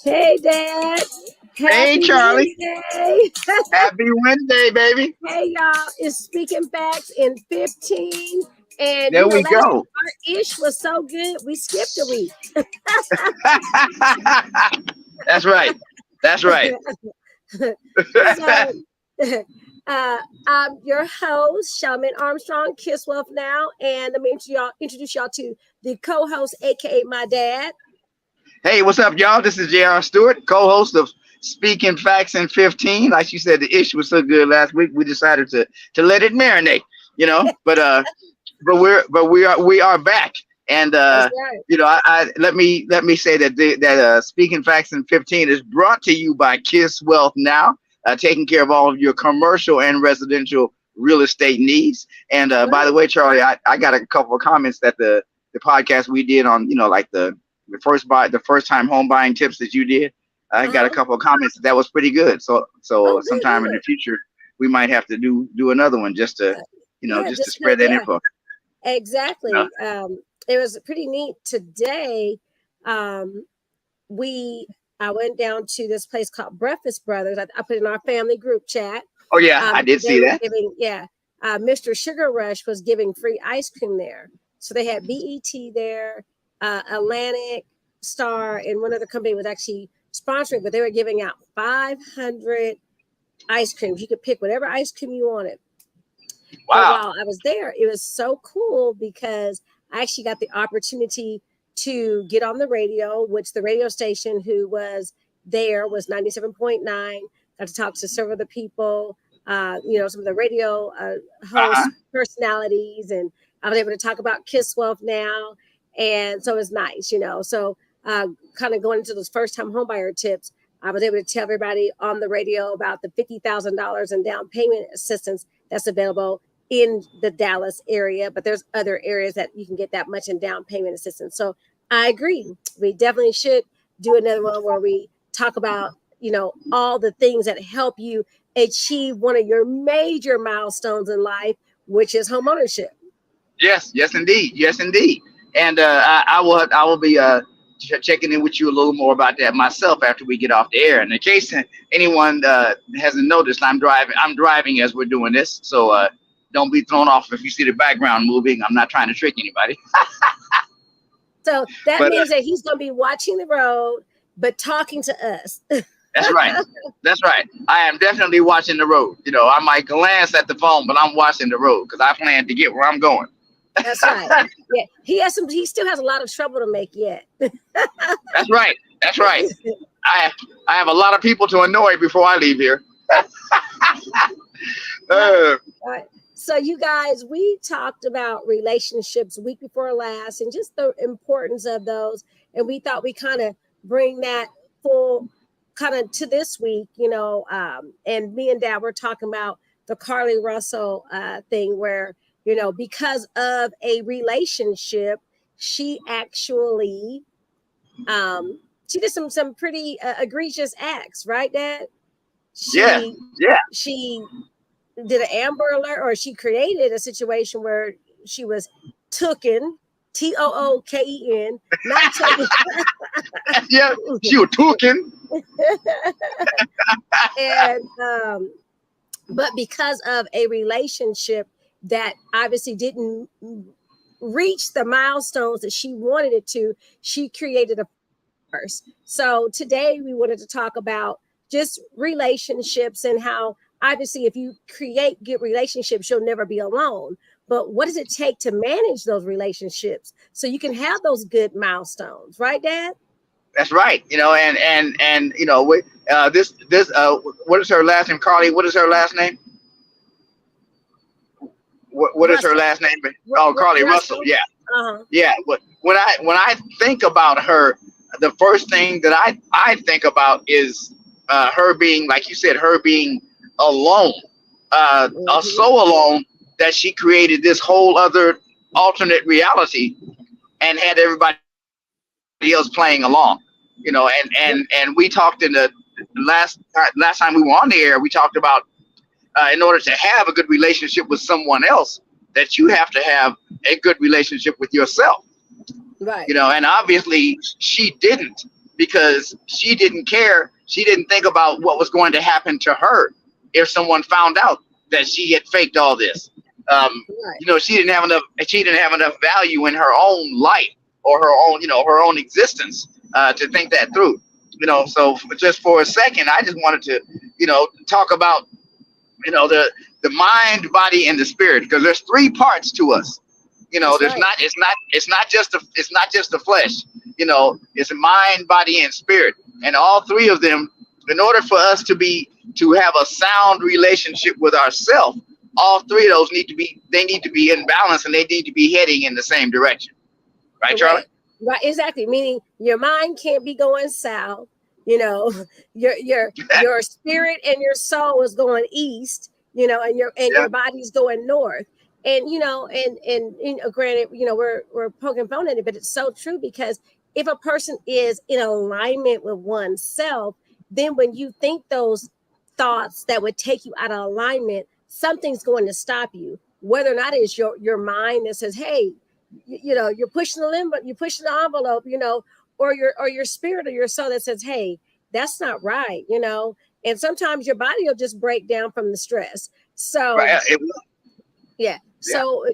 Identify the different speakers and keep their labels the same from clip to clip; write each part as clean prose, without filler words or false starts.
Speaker 1: Hey, Dad.
Speaker 2: Hey,
Speaker 1: Happy
Speaker 2: Charlie.
Speaker 1: Wednesday.
Speaker 2: Happy Wednesday, baby.
Speaker 1: Hey, y'all. It's Speaking Facts in 15. And,
Speaker 2: There we
Speaker 1: last week
Speaker 2: go.
Speaker 1: our ish was so good, we skipped a week.
Speaker 2: That's right. That's right.
Speaker 1: So, I'm your host, Charmaine Armstrong, Kiss Wealth Now. And let me introduce y'all to the co host, AKA my dad.
Speaker 2: Hey, what's up, y'all? This is J.R. Stewart, co-host of Speaking Facts in 15. Like you said, the issue was so good last week, we decided to let it marinate, you know. But we are back, and
Speaker 1: That's right.
Speaker 2: I let me say that Speaking Facts in 15 is brought to you by Kiss Wealth Now, taking care of all of your commercial and residential real estate needs. And by
Speaker 1: Right.
Speaker 2: the way, Charlie, I got a couple of comments that the podcast we did on, like the first time home buying tips that you did. I got a
Speaker 1: Uh-huh.
Speaker 2: couple of comments that was pretty good. So
Speaker 1: Oh, good,
Speaker 2: sometime in
Speaker 1: good.
Speaker 2: the future we might have to do another one just to
Speaker 1: Yeah,
Speaker 2: just to
Speaker 1: just to,
Speaker 2: spread that
Speaker 1: yeah.
Speaker 2: info. Uh,
Speaker 1: Exactly. It was pretty neat today. Um, we I went down to this place called Breakfast Brothers. I put in our family group chat.
Speaker 2: oh yeah, I did
Speaker 1: They
Speaker 2: see
Speaker 1: were
Speaker 2: that.
Speaker 1: giving, yeah. Mr. Sugar Rush was giving free ice cream there. So they had BET there, Atlantic Star, and one other company was actually sponsoring, but they were giving out 500 ice creams. You could pick whatever ice cream you wanted. But
Speaker 2: Wow.
Speaker 1: while I was there, it was so cool because I actually got the opportunity to get on the radio, which the radio station who was there was 97.9. Got to talk to several of the people, some of the radio
Speaker 2: Uh-huh.
Speaker 1: host personalities, and I was able to talk about Kiss Wealth Now. And so it was nice. So kind of going into those first time homebuyer tips, I was able to tell everybody on the radio about the $50,000 in down payment assistance that's available in the Dallas area, but there's other areas that you can get that much in down payment assistance. So I agree. We definitely should do another one where we talk about, all the things that help you achieve one of your major milestones in life, which is homeownership.
Speaker 2: Yes, yes indeed. Yes indeed. And I will be checking in with you a little more about that myself after we get off the air. And in case anyone hasn't noticed, I'm driving as we're doing this. So don't be thrown off if you see the background moving. I'm not trying to trick anybody.
Speaker 1: So that
Speaker 2: But
Speaker 1: means that he's going to be watching the road, but talking to us.
Speaker 2: that's right. That's right. I am definitely watching the road. I might glance at the phone, but I'm watching the road because I plan to get where I'm going.
Speaker 1: That's right. Yeah, he still has a lot of trouble to make yet.
Speaker 2: That's right. That's right. I I have a lot of people to annoy before I leave here.
Speaker 1: Right.
Speaker 2: Uh,
Speaker 1: Right. So, you guys, we talked about relationships week before last and just the importance of those. And we thought we kind of bring that full kind of to this week, and me and Dad were talking about the Carly Russell thing where, because of a relationship, she actually, she did some pretty egregious acts, right, Dad?
Speaker 2: yeah.
Speaker 1: She,
Speaker 2: Yeah.
Speaker 1: she did an Amber Alert, or she created a situation where she was tooken, TOOKEN, not taken.
Speaker 2: Yeah. She was talking.
Speaker 1: And but because of a relationship that obviously didn't reach the milestones that she wanted it to, she created a first. So today we wanted to talk about just relationships and how obviously if you create good relationships, you'll never be alone. But what does it take to manage those relationships so you can have those good milestones, right, Dad?
Speaker 2: That's right. This what is her last name? Carly. What is her last name? What is her
Speaker 1: Russell.
Speaker 2: last name? Oh, Carly Russell.
Speaker 1: Russell.
Speaker 2: Yeah.
Speaker 1: Uh-huh.
Speaker 2: Yeah. But when I think about her, the first thing that I think about is her being, like you said, her being alone,
Speaker 1: Mm-hmm.
Speaker 2: so alone that she created this whole other alternate reality and had everybody else playing along. And we talked in the last time we were on the air. We talked about in order to have a good relationship with someone else, that you have to have a good relationship with yourself.
Speaker 1: Right.
Speaker 2: And obviously she didn't, because she didn't care. She didn't think about what was going to happen to her if someone found out that she had faked all this.
Speaker 1: Right.
Speaker 2: She didn't have enough. She didn't have enough value in her own life or her own existence to think that through. So just for a second, I just wanted to, talk about, the mind, body, and the spirit, because there's three parts to us.
Speaker 1: That's
Speaker 2: There's
Speaker 1: right.
Speaker 2: not. It's not just the flesh. It's mind, body, and spirit, and all three of them. In order for us to have a sound relationship with ourselves, all three of those need to be in balance, and they need to be heading in the same direction. Right, Charlie?
Speaker 1: Correct. Right. Exactly. Meaning your mind can't be going south. You know, your spirit and your soul is going east. And
Speaker 2: Yeah.
Speaker 1: your body's going north. And granted, we're poking fun at it, but it's so true, because if a person is in alignment with oneself, then when you think those thoughts that would take you out of alignment, something's going to stop you. Whether or not it's your mind that says, "Hey, you're pushing the limit, you're pushing the envelope," or your spirit or your soul that says, "Hey, that's not right," And sometimes your body will just break down from the stress. So
Speaker 2: Right.
Speaker 1: yeah.
Speaker 2: Yeah.
Speaker 1: So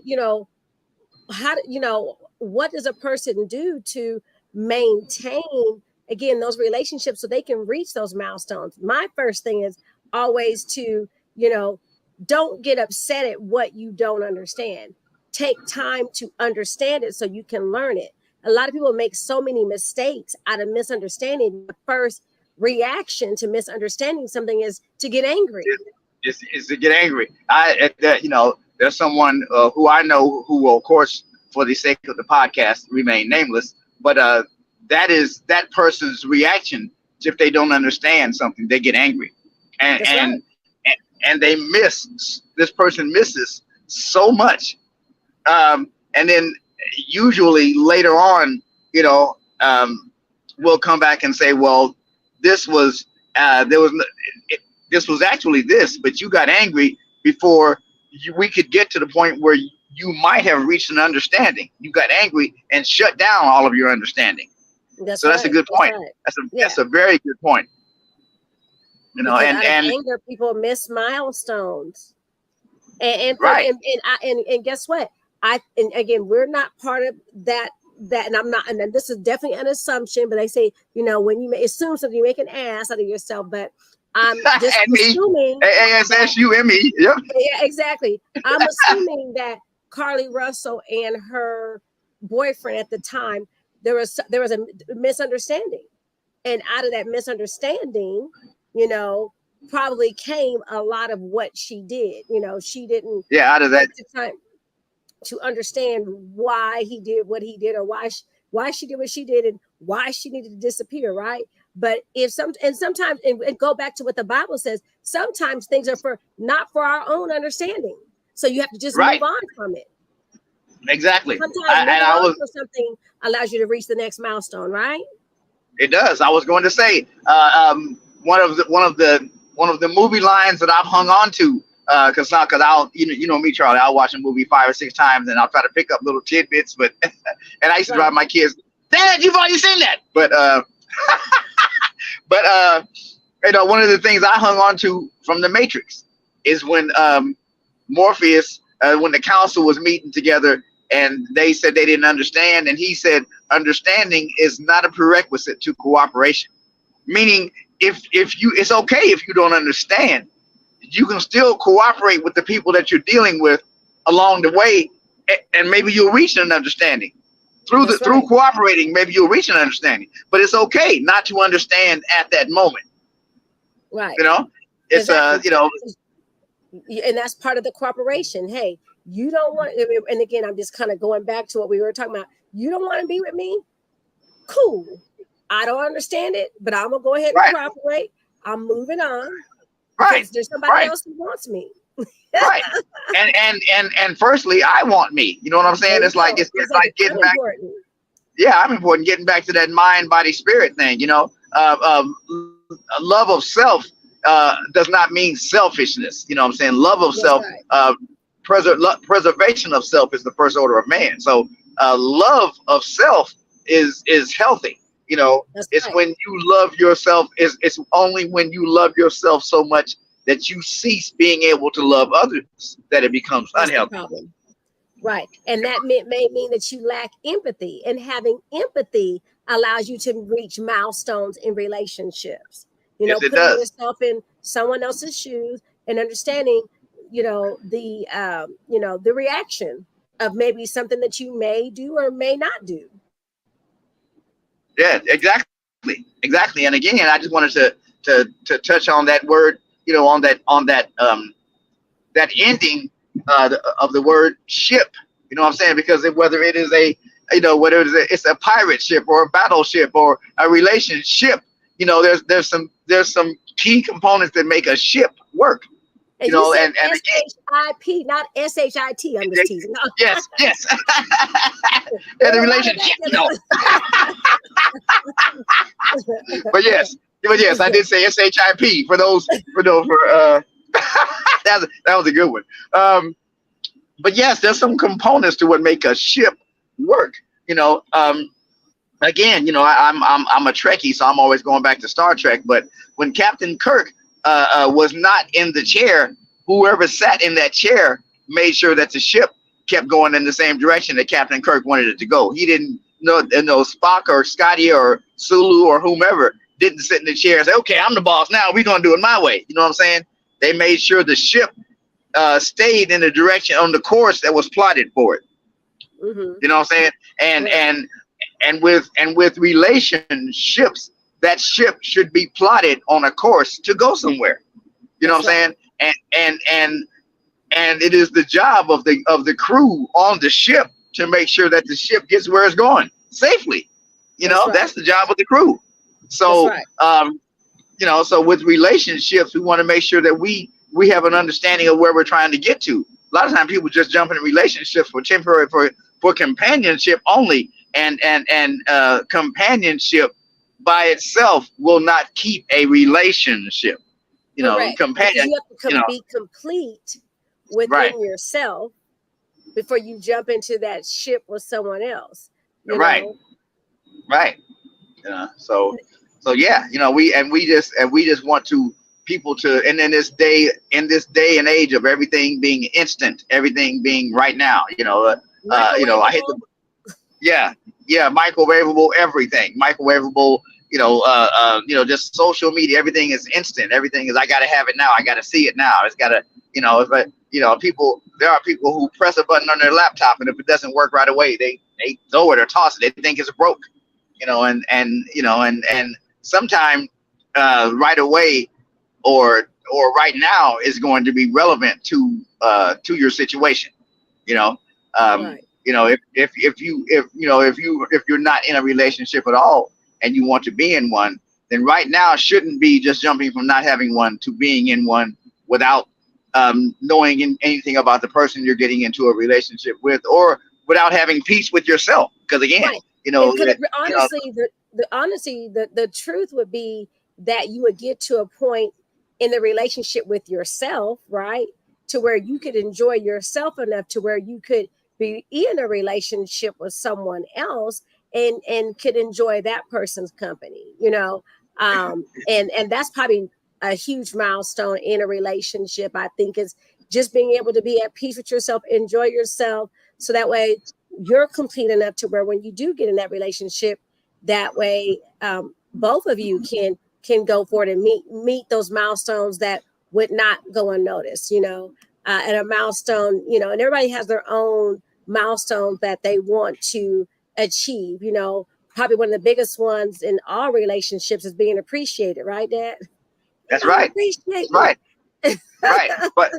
Speaker 1: what does a person do to maintain, again, those relationships so they can reach those milestones? My first thing is always to, don't get upset at what you don't understand. Take time to understand it so you can learn it. A lot of people make so many mistakes out of misunderstanding. The first reaction to misunderstanding something is to get angry.
Speaker 2: Is to get angry. There's someone who I know who will, of course, for the sake of the podcast, remain nameless. But that person's reaction if they don't understand something, they get angry, and
Speaker 1: That's
Speaker 2: and
Speaker 1: right.
Speaker 2: and they miss. This person misses so much, and then usually later on, we'll come back and say, well, this was there was this was actually this, but you got angry before we could get to the point where you might have reached an understanding. You got angry and shut down all of your understanding.
Speaker 1: That's
Speaker 2: So that's a
Speaker 1: right.
Speaker 2: good
Speaker 1: That's
Speaker 2: point.
Speaker 1: right. Yeah.
Speaker 2: That's a very good point.
Speaker 1: Because out of
Speaker 2: And
Speaker 1: anger, people miss milestones. And
Speaker 2: right,
Speaker 1: and guess what? And again, we're not part of that, and I'm not, and then this is definitely an assumption, but they say, when you assume something, you make an ass out of yourself. But I'm just
Speaker 2: and me,
Speaker 1: assuming that,
Speaker 2: ASSUME. Yep.
Speaker 1: yeah, exactly. I'm assuming that Carly Russell and her boyfriend at the time, there was a misunderstanding, and out of that misunderstanding, probably came a lot of what she did. She didn't
Speaker 2: Yeah, out of that.
Speaker 1: take the time to understand why he did what he did, or why she did what she did, and why she needed to disappear, right? But sometimes go back to what the Bible says, sometimes things are not for our own understanding. So you have to just move
Speaker 2: Right.
Speaker 1: on from it.
Speaker 2: Exactly.
Speaker 1: Sometimes moving on from something allows you to reach the next milestone, right?
Speaker 2: It does. I was going to say one of the movie lines that I've hung on to, because I'll you know me, Charlie, I'll watch a movie 5 or 6 times and I'll try to pick up little tidbits, but and I used to drive my kids, Dad, you've already seen that. But one of the things I hung on to from The Matrix is when Morpheus, when the council was meeting together and they said they didn't understand, and he said understanding is not a prerequisite to cooperation. Meaning, if you, it's okay if you don't understand, you can still cooperate with the people that you're dealing with along the way, and maybe you'll reach an understanding through through cooperating. Maybe you'll reach an understanding, but it's okay not to understand at that moment.
Speaker 1: Right.
Speaker 2: It's
Speaker 1: exactly. And that's part of the cooperation. Hey, you don't want, and again, I'm just kind of going back to what we were talking about. You don't want to be with me? Cool. I don't understand it, but I'm gonna go ahead and cooperate. I'm moving on.
Speaker 2: Right.
Speaker 1: There's somebody else who wants me.
Speaker 2: Right. And firstly, I want me. You know what I'm saying? It's like getting back.
Speaker 1: Important.
Speaker 2: Yeah, I'm important. Getting back to that mind, body, spirit thing. Love of self does not mean selfishness. You know what I'm saying? Love of self, preservation of self is the first order of man. So love of self is healthy.
Speaker 1: That's
Speaker 2: It's
Speaker 1: right.
Speaker 2: when you love yourself. It's only when you love yourself so much that you cease being able to love others that it becomes
Speaker 1: That's the
Speaker 2: unhealthy.
Speaker 1: problem. Right. And that may mean that you lack empathy. And having empathy allows you to reach milestones in relationships.
Speaker 2: Yes, it
Speaker 1: Putting
Speaker 2: does.
Speaker 1: yourself in someone else's shoes and understanding, the reaction of maybe something that you may do or may not do.
Speaker 2: Yeah, exactly. And again, I just wanted to touch on that word, on that that ending of the word ship. You know what I'm saying? Because whether it is whether it's a pirate ship or a battleship or a relationship, there's some key components that make a ship work.
Speaker 1: And you said
Speaker 2: And again,
Speaker 1: SHIP, not SHIT. I'm just teasing.
Speaker 2: yes, and the
Speaker 1: Girl, why did
Speaker 2: relationship,
Speaker 1: that
Speaker 2: but yes, I did say SHIP for that was a good one. But yes, there's some components to what make a ship work. You know, again, I'm a Trekkie, so I'm always going back to Star Trek. But when Captain Kirk was not in the chair, whoever sat in that chair made sure that the ship kept going in the same direction that Captain Kirk wanted it to go. He didn't know, Spock or Scotty or Sulu or whomever didn't sit in the chair and say, "Okay, I'm the boss now. We're gonna do it my way." You know what I'm saying? They made sure the ship stayed in the direction on the course that was plotted for it.
Speaker 1: Mm-hmm.
Speaker 2: You know what I'm saying? And
Speaker 1: Right.
Speaker 2: with relationships, that ship should be plotted on a course to go somewhere. You know
Speaker 1: That's
Speaker 2: what I'm
Speaker 1: right.
Speaker 2: saying? And it is the job of the crew on the ship to make sure that the ship gets where it's going safely.
Speaker 1: That's right.
Speaker 2: That's the job of the crew.
Speaker 1: That's
Speaker 2: So
Speaker 1: right.
Speaker 2: so with relationships, we want to make sure that we have an understanding of where we're trying to get to. A lot of times people just jump into relationships for temporary for companionship only, and companionship by itself will not keep a relationship.
Speaker 1: Correct. Because
Speaker 2: Companion,
Speaker 1: you have to
Speaker 2: you know,
Speaker 1: be complete
Speaker 2: right,
Speaker 1: within yourself before you jump into that ship with someone else. You
Speaker 2: right,
Speaker 1: know,
Speaker 2: right. So yeah, we just want to people to, and in this day and age of everything being instant, everything being right now, I hate the
Speaker 1: microwavable.
Speaker 2: yeah, yeah, microwavable everything, microwavable. Just social media. Everything is instant. Everything is I got to have it now. I got to see it now. It's got to, if I, people. There are people who press a button on their laptop, and if it doesn't work right away, they throw it or toss it. They think it's broke. And sometime right away or right now is going to be relevant to your situation. You know,
Speaker 1: Right.
Speaker 2: if you're not in a relationship at all and you want to be in one, then right now shouldn't be just jumping from not having one to being in one without knowing anything about the person you're getting into a relationship with, or without having peace with yourself. Because again,
Speaker 1: Right.
Speaker 2: you
Speaker 1: And
Speaker 2: know,
Speaker 1: because
Speaker 2: you know,
Speaker 1: honestly, the truth would be that you would get to a point in the relationship with yourself, right? To where you could enjoy yourself enough to where you could be in a relationship with someone else and could enjoy that person's company. And that's probably a huge milestone in a relationship. I think is just being able to be at peace with yourself, enjoy yourself, so that way you're complete enough to where when you do get in that relationship, that way both of you can go forward and meet those milestones that would not go unnoticed. And a milestone, and everybody has their own milestones that they want to achieve. Probably one of the biggest ones in all relationships is being appreciated, right, Dad?
Speaker 2: that's
Speaker 1: Y'all
Speaker 2: right.
Speaker 1: appreciate
Speaker 2: That's
Speaker 1: me.
Speaker 2: right. Right. But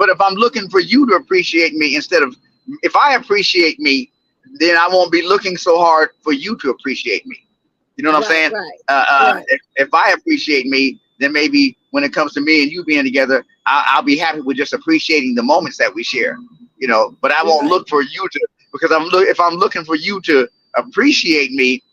Speaker 2: if I'm looking for you to appreciate me instead of, if I appreciate me, then I won't be looking so hard for you to appreciate me. You know what I'm
Speaker 1: Right,
Speaker 2: saying?
Speaker 1: right, right.
Speaker 2: If I appreciate me, then maybe when it comes to me and you being together, I'll be happy with just appreciating the moments that we share. But I won't
Speaker 1: Right.
Speaker 2: look for you to, because if I'm looking for you to appreciate me,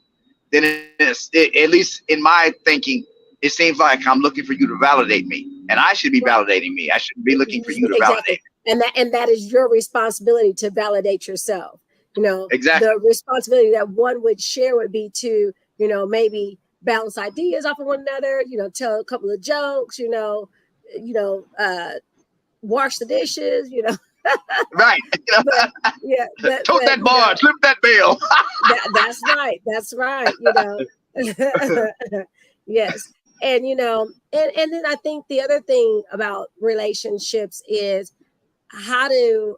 Speaker 2: then at least in my thinking, it seems like I'm looking for you to validate me, and I should be
Speaker 1: Right.
Speaker 2: validating me. I shouldn't be looking for you to validate
Speaker 1: Exactly. And that is your responsibility to validate yourself.
Speaker 2: Exactly.
Speaker 1: the responsibility that one would share would be to, maybe bounce ideas off of one another, tell a couple of jokes, wash the dishes,
Speaker 2: Right.
Speaker 1: but yeah,
Speaker 2: Tote that bar, slip that bill.
Speaker 1: that's right. That's right. Yes. And, and then I think the other thing about relationships is how to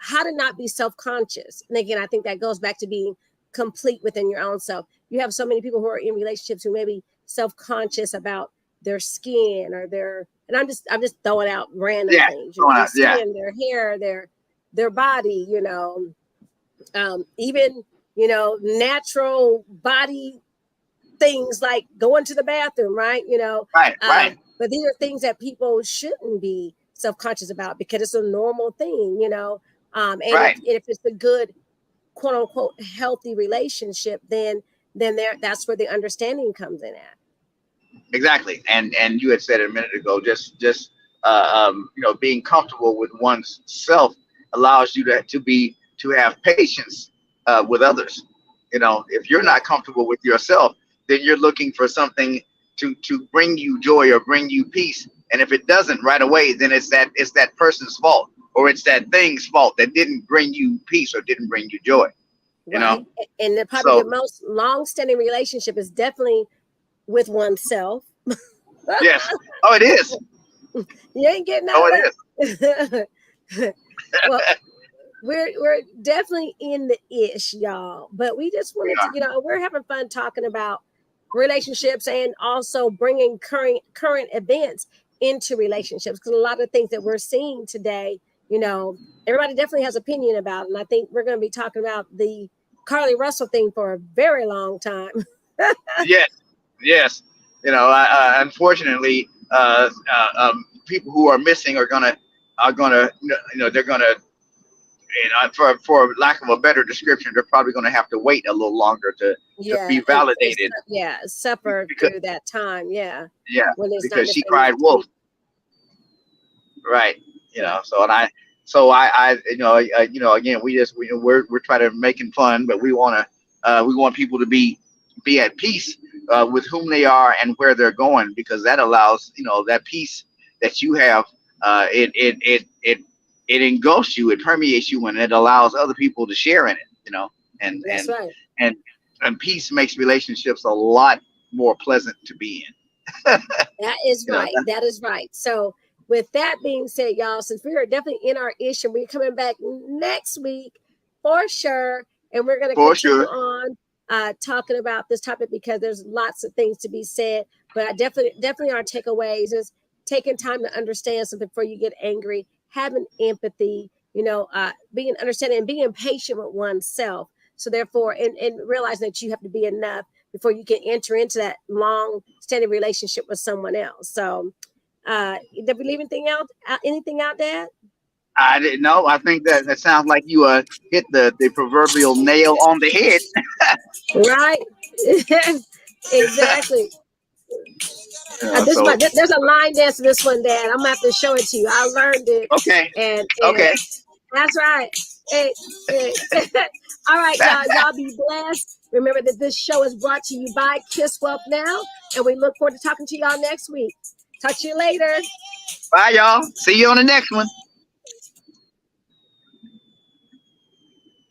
Speaker 1: not be self-conscious. And again, I think that goes back to being complete within your own self. You have so many people who are in relationships who may be self-conscious about their skin or and I'm just throwing out random things, their skin, their hair, their body, even, natural body things like going to the bathroom, right?
Speaker 2: Right.
Speaker 1: But these are things that people shouldn't be self-conscious about because it's a normal thing, and if it's a good, quote unquote, healthy relationship, then that's where the understanding comes in at.
Speaker 2: Exactly. And you had said it a minute ago, just being comfortable with one's self allows you to have patience with others. If you're not comfortable with yourself, then you're looking for something to bring you joy or bring you peace. And if it doesn't right away, then it's that person's fault, or it's that thing's fault that didn't bring you peace or didn't bring you joy.
Speaker 1: Right. And the most long-standing relationship is definitely with oneself.
Speaker 2: Yes. Oh, it is.
Speaker 1: You ain't getting out of it. Well, we're definitely in the ish, y'all. But we just wanted to, we're having fun talking about relationships and also bringing current events into relationships, because a lot of things that we're seeing today, everybody definitely has opinion about, and I think we're going to be talking about the Carly Russell thing for a very long time.
Speaker 2: Yes. Unfortunately, people who are missing are gonna, they're gonna, for lack of a better description, they're probably gonna have to wait a little longer to be validated.
Speaker 1: Suffer through that time. Yeah,
Speaker 2: because she cried wolf. Right. Again, we're trying to making fun, but we want people to be at peace with whom they are and where they're going, because that allows, that peace that you have, it engulfs you, it permeates you, and it allows other people to share in it, and
Speaker 1: that's right.
Speaker 2: And peace makes relationships a lot more pleasant to be in.
Speaker 1: That is right. That is right. So with that being said, y'all, since we are definitely in our ish, and we're coming back next week for sure, and we're going to continue on talking about this topic, because there's lots of things to be said. But I definitely our takeaways is taking time to understand something before you get angry, having empathy, being understanding and being patient with oneself. So therefore, and realizing that you have to be enough before you can enter into that long-standing relationship with someone else. So, did we leave anything out, Dad?
Speaker 2: I didn't know. I think that sounds like you hit the proverbial nail on the head.
Speaker 1: Right. Exactly. There's a line dance to this one, Dad. I'm gonna have to show it to you. I learned it.
Speaker 2: Okay.
Speaker 1: And
Speaker 2: okay.
Speaker 1: That's right. Hey. All right, y'all be blessed. Remember that this show is brought to you by Kiss Wealth Now, and we look forward to talking to y'all next week. Talk to you later.
Speaker 2: Bye, y'all. See you on the next one.